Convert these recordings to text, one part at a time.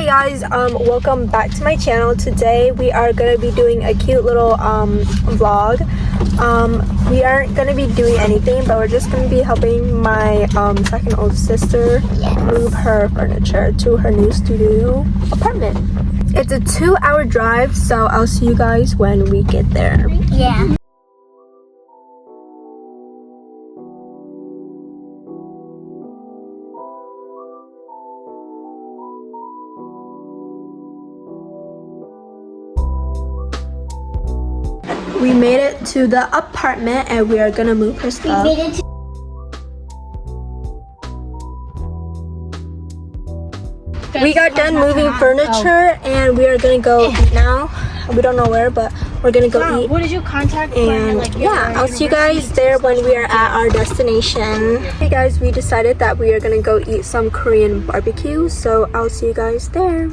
Guys, welcome back to my channel. Today we are gonna be doing a cute little vlog. We aren't gonna be doing anything, but we're just gonna be helping my second oldest sister move her furniture to her new studio apartment. It's a 2-hour drive, so I'll see you guys when we get there. Yeah. We made it to the apartment and we are gonna move her stuff. We got done moving furniture and we are gonna go eat now. We don't know where, but we're gonna go eat. What did you contact? And yeah, I'll see you guys there when we are at our destination. Hey guys, we decided that we are gonna go eat some Korean barbecue, so I'll see you guys there.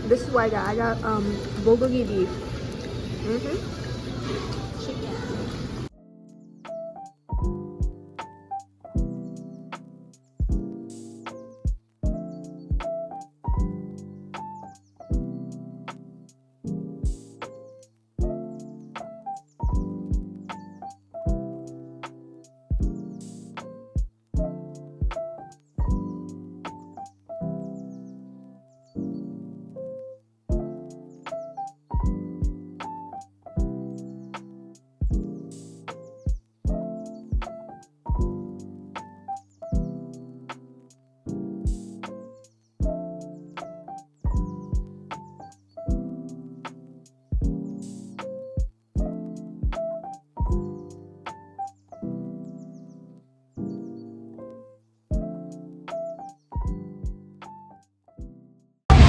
This is what I got bulgogi beef.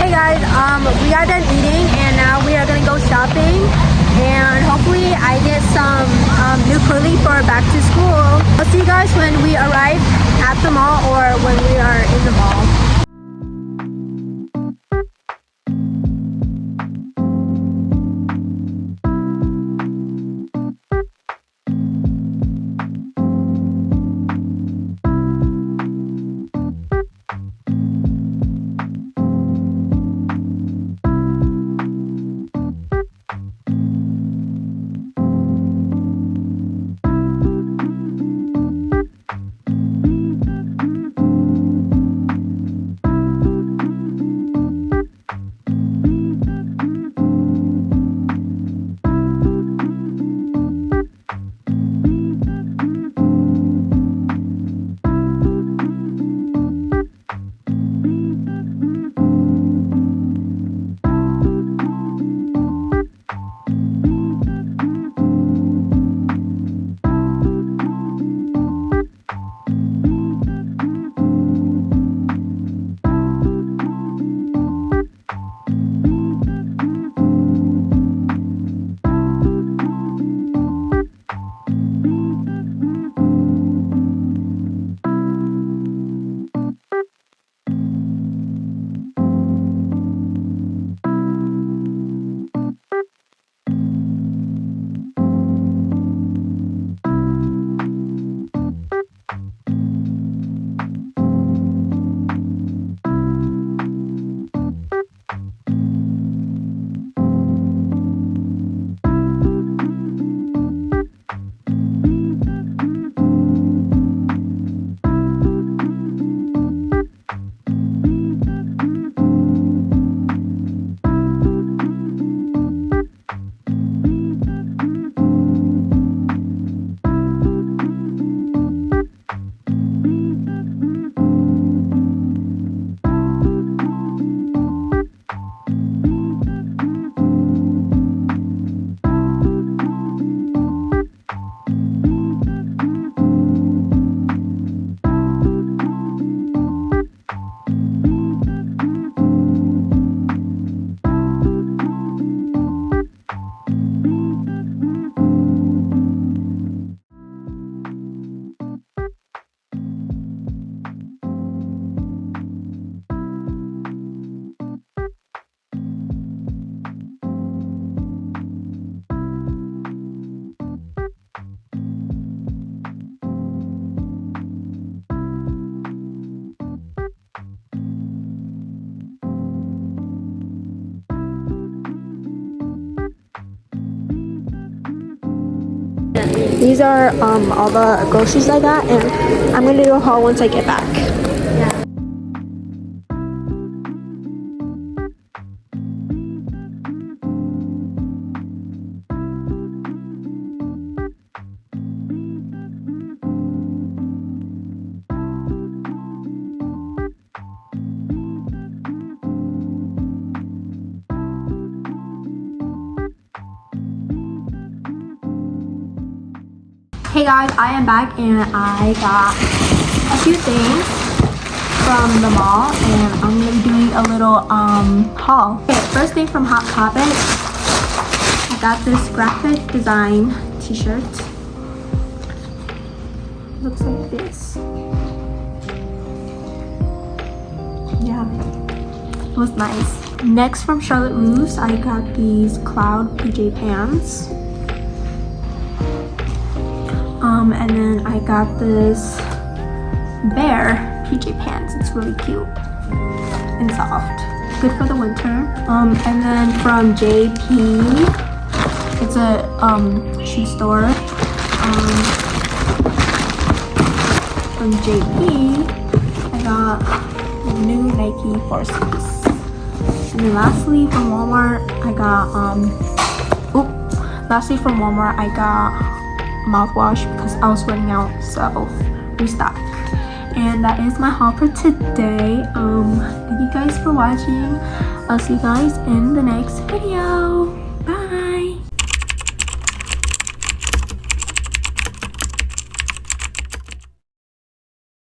Hey guys, we got done eating and now we are gonna go shopping and hopefully I get some new clothing for back to school. I'll see you guys when we arrive at the mall or when we are in the mall. these are all the groceries I got, and I'm gonna do a haul once I get back. Hey guys, I am back and I got a few things from the mall and I'm gonna be doing a little haul. Okay, first thing from Hot Topic, I got this graphic design t-shirt. Looks like this. Yeah, it was nice. Next from Charlotte Russe, I got these cloud PJ pants. And then I got this bear PJ pants. It's really cute and soft. Good for the winter. And then from JP, it's a shoe store. From JP, I got new Nike Forces. And then lastly from Walmart, I got mouthwash because I was running out, so restock. And that is my haul for today. Thank you guys for watching. I'll see you guys in the next video.